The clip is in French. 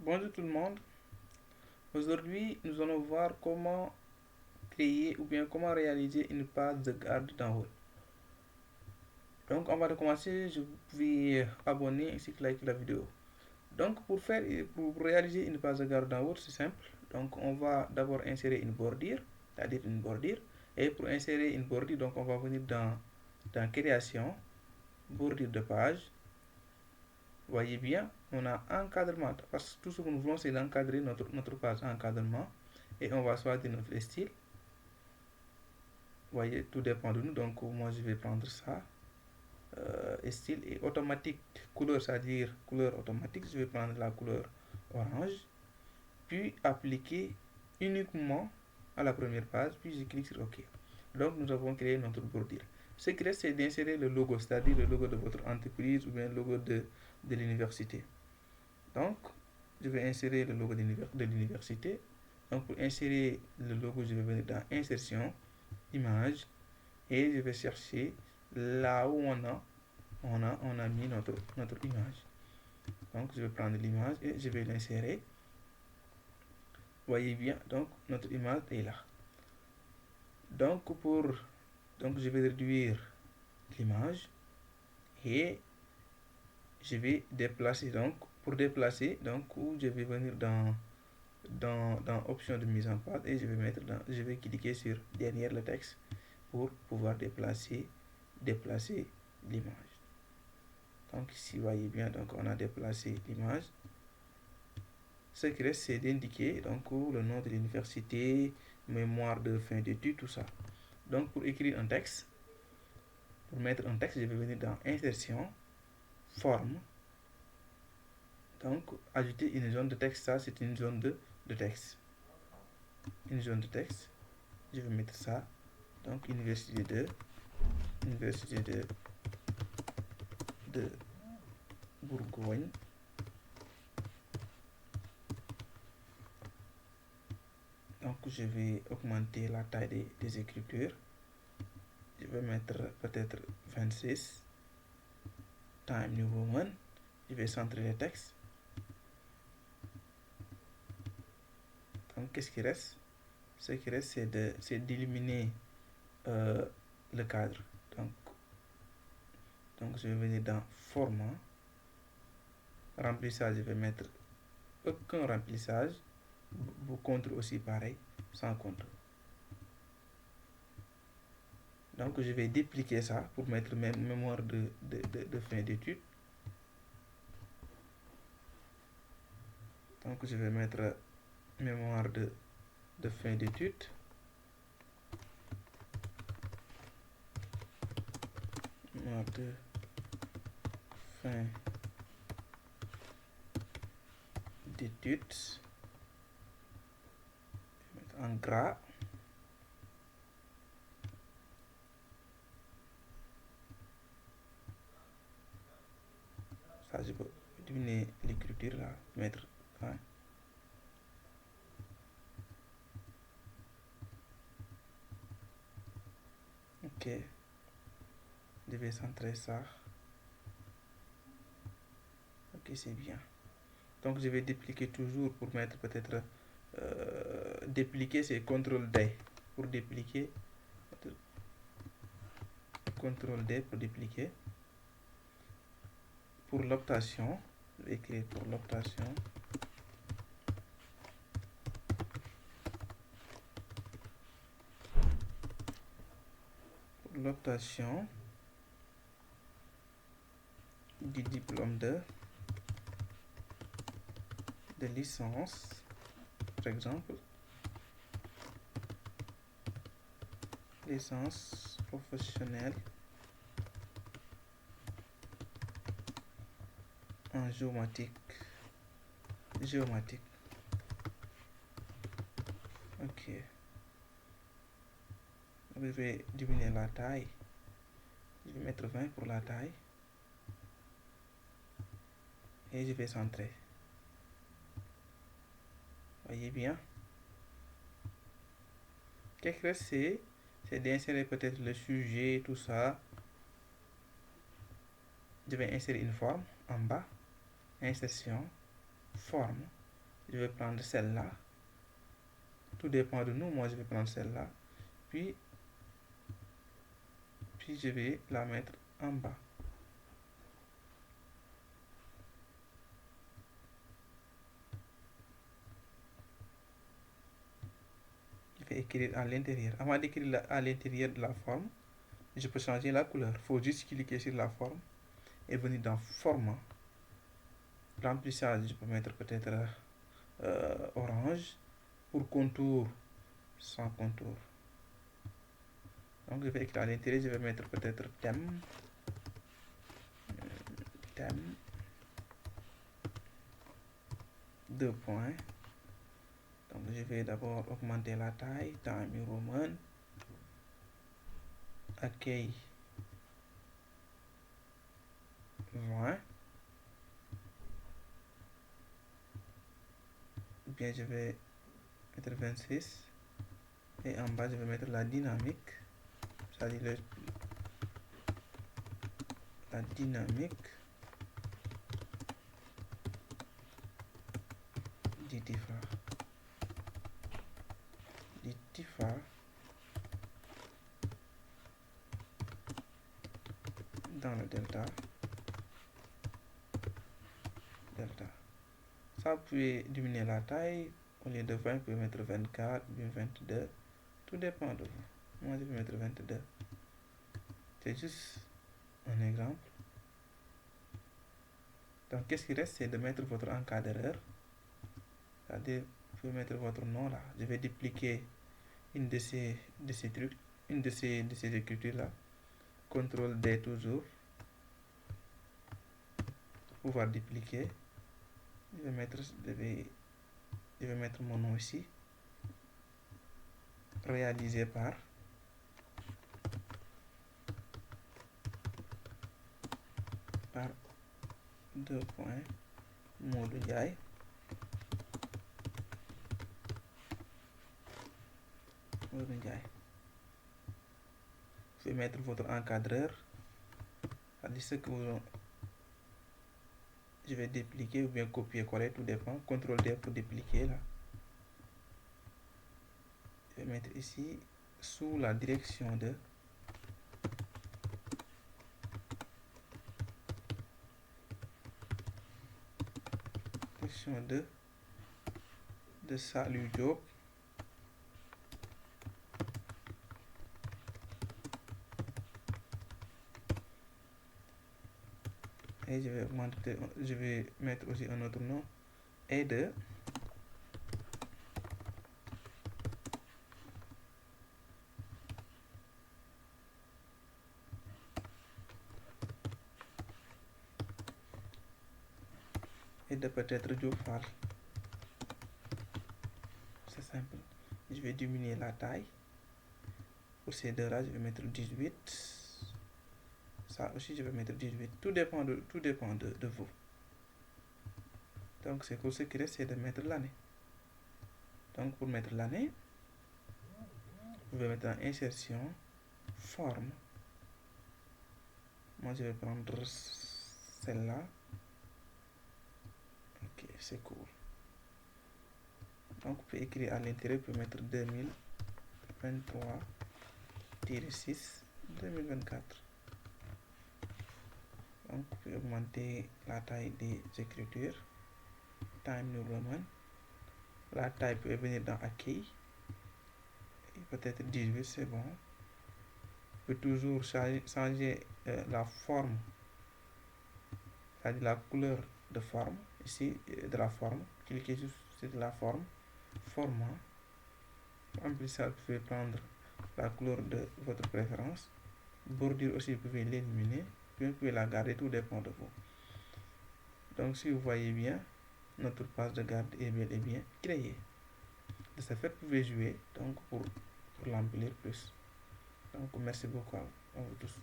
Bonjour tout le monde. Aujourd'hui, nous allons voir comment créer ou bien comment réaliser une page de garde d'envoi. Donc, on va commencer. Je vais abonner ainsi que liker la vidéo. Donc, pour réaliser une page de garde d'envoi, c'est simple. Donc, on va d'abord insérer une bordure, c'est-à-dire une bordure. Et pour insérer une bordure, donc on va venir dans création, bordure de page. Voyez bien, on a encadrement parce que tout ce que nous voulons c'est d'encadrer notre page encadrement et on va choisir notre style. Voyez, tout dépend de nous. Donc moi je vais prendre ça, style et automatique, couleur, c'est-à-dire couleur automatique. Je vais prendre la couleur orange, puis appliquer uniquement à la première page, puis je clique sur OK. Donc nous avons créé notre bordure. Ce qui reste c'est d'insérer le logo, c'est-à-dire le logo de votre entreprise ou bien le logo de l'université. Donc, je vais insérer le logo de l'université. Donc, pour insérer le logo, je vais venir dans Insertion, Image, et je vais chercher là où on a mis notre image. Donc, je vais prendre l'image et je vais l'insérer. Voyez bien, donc notre image est là. Donc, je vais réduire l'image et je vais déplacer. Donc, pour déplacer, donc, je vais venir dans option de mise en page et je vais cliquer sur derrière le texte pour pouvoir déplacer l'image. Donc ici vous voyez bien, donc on a déplacé l'image. Ce qui reste c'est d'indiquer donc le nom de l'université, mémoire de fin d'études, tout ça. Donc pour écrire un texte, pour mettre un texte, je vais venir dans insertion, forme. Donc ajouter une zone de texte, ça c'est une zone de texte. Une zone de texte, je vais mettre ça. Donc université de Bourgogne. Donc je vais augmenter la taille des écritures. Je vais mettre peut-être 26. Time New Woman. Je vais centrer les textes. Donc qu'est-ce qui reste? Ce qui reste c'est d'éliminer le cadre. Donc je vais venir dans format. Remplissage, je vais mettre aucun remplissage. Contre aussi pareil, sans contre. Donc je vais dupliquer ça pour mettre mémoire de fin d'études. Donc je vais mettre mémoire de fin d'études. Mémoire de fin d'études. Je vais mettre en gras. Ça je peux diminuer l'écriture là, mettre fin. Ok, je vais centrer ça. Ok, c'est bien. Donc je vais dupliquer toujours pour mettre peut-être dupliquer c'est CTRL D pour dupliquer. CTRL D pour dupliquer. Pour l'optation, je vais écrire pour l'optation. Pour l'optation du diplôme de licence, par exemple, licence professionnelle en géomatique. Ok. Je vais diminuer la taille. Je vais mettre 20 pour la taille. Et je vais centrer. Voyez bien. Qu'est-ce que c'est d'insérer peut-être le sujet, tout ça. Je vais insérer une forme en bas. Insertion, forme. je vais prendre celle-là. Tout dépend de nous. Moi, je vais prendre celle-là. Puis je vais la mettre en bas. Je vais écrire à l'intérieur. Avant d'écrire à l'intérieur de la forme, je peux changer la couleur. Il faut juste cliquer sur la forme et venir dans format. Remplissage, je peux mettre peut-être orange. Pour contour, sans contour. Donc je vais écrire à l'intérieur, je vais mettre peut-être thème. Thème. 2 points. Donc je vais d'abord augmenter la taille, Times New Roman. Accueil 20. Ou bien je vais mettre 26. Et en bas je vais mettre la dynamique. C'est-à-dire la dynamique du Tifa dans le delta. Ça, vous pouvez diminuer la taille. Au lieu de 20, vous pouvez mettre 24 ou bien 22. Tout dépend de vous. Moi, je vais mettre 22. C'est juste un exemple. Donc, qu'est-ce qui reste? C'est de mettre votre encadreur. C'est-à-dire, vous pouvez mettre votre nom là. Je vais dupliquer une de ces trucs, une de ces écritures là. CTRL D toujours. Pouvoir dupliquer. Je vais mettre mon nom ici. Réalisé par 2 points Modou Ndiaye. Vous pouvez mettre votre encadreur. C'est-à-dire ce que je vais dupliquer ou bien copier-coller, tout dépend. CTRL D pour dupliquer là. Je vais mettre ici sous la direction de Salut Diop. Et je vais mettre aussi un autre nom. Et de peut-être Diop Fall. C'est simple. Je vais diminuer la taille. Pour ces deux-là, je vais mettre 18. Ça aussi, je vais mettre 18. Tout dépend de vous. Donc, c'est pour ce qui reste, c'est de mettre l'année. Donc, pour mettre l'année, je vais mettre en insertion, forme. Moi, je vais prendre celle-là. Ok, c'est cool. Donc, vous pouvez écrire à l'intérieur, vous pouvez mettre 2023-6 2024. Donc, vous pouvez augmenter la taille des écritures. Times New Roman. La taille peut venir dans accueil. Peut-être 18, c'est bon. Vous pouvez toujours changer la forme, c'est-à-dire la couleur de forme. Ici, de la forme. Cliquez sur la forme. Format. En plus, ça, vous pouvez prendre la couleur de votre préférence. Bordure aussi, vous pouvez l'éliminer. Puis vous pouvez la garder, tout dépend de vous. Donc, si vous voyez bien, notre page de garde est bel et bien créée. De ce fait, vous pouvez jouer donc pour l'embellir plus. Donc, merci beaucoup à vous tous.